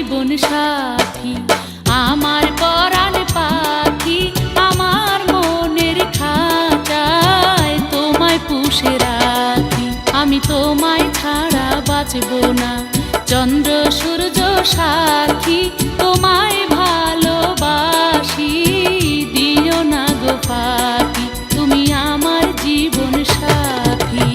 জীবন সাথী, আমার পরাণ পাখি, আমার মনের খাঁচায় তোমায় পুষে রাখি। আমি তোমায় ছাড়া বাঁচব না, চন্দ্র সূর্য সাক্ষী, তোমায় ভালোবাসি, দিও না গো ফাঁকি, তুমি আমার জীবন সাথী।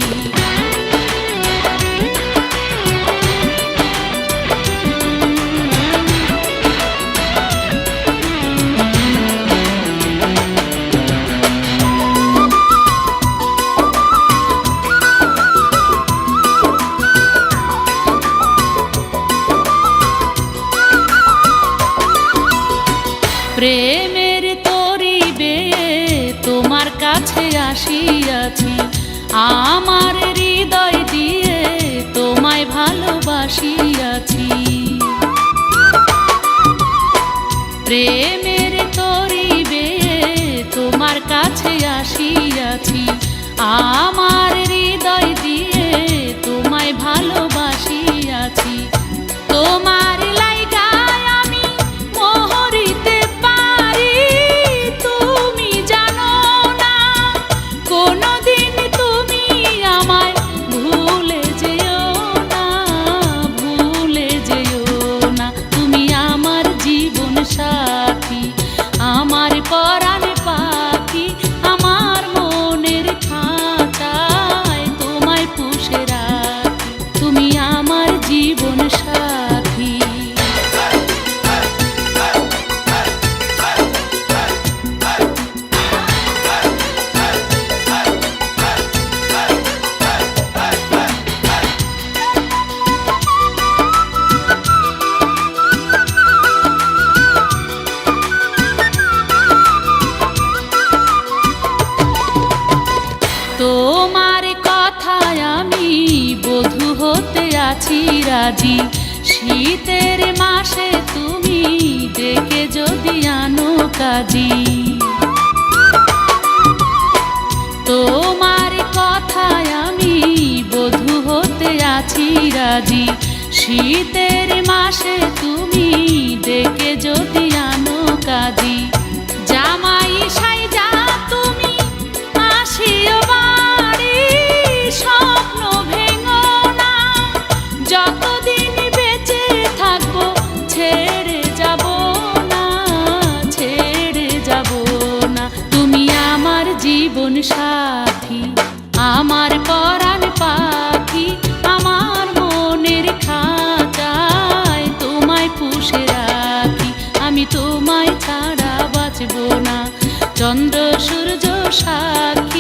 প্রেমের তরিবে তোমার কাছে আসিয়াছি, আমার হৃদয় দিয়ে তোমায় ভালোবাসিয়াছি। প্রেমের তরিবে তোমার কাছে আসিয়াছি, আমার হৃদয় দিয়ে তোমায় ভালোবাসিয়াছি। তোমার সাথী, আমার পরাণ পাখি, আমার মনের খাঁচায় তোমায় পুষে রাখি, তুমি আমার জীবন সাথী। তোমার কথায় আমি বধূ হতে আছি রাজি, শীতের মাসে তুমি ডেকে যদি আনো কাজী। তোমার কথায় আমি বধূ হতে আছি রাজি, শীতের মাসে তুমি ডেকে যদি আনো কাজী। জামাই সাইজা তুমি আসিও বাড়ি, স্বপ্ন ভেঙো না, যতদিন বেঁচে থাকবো ছেড়ে যাব না, ছেড়ে যাব না, তুমি আমার জীবন সাথী, আমার পরাণ পাখি, আমার মনের খাঁচায় তোমায় পুষে রাখি। আমি তোমায় ছাড়া বাঁচব না, চন্দ্র সূর্য সাক্ষী,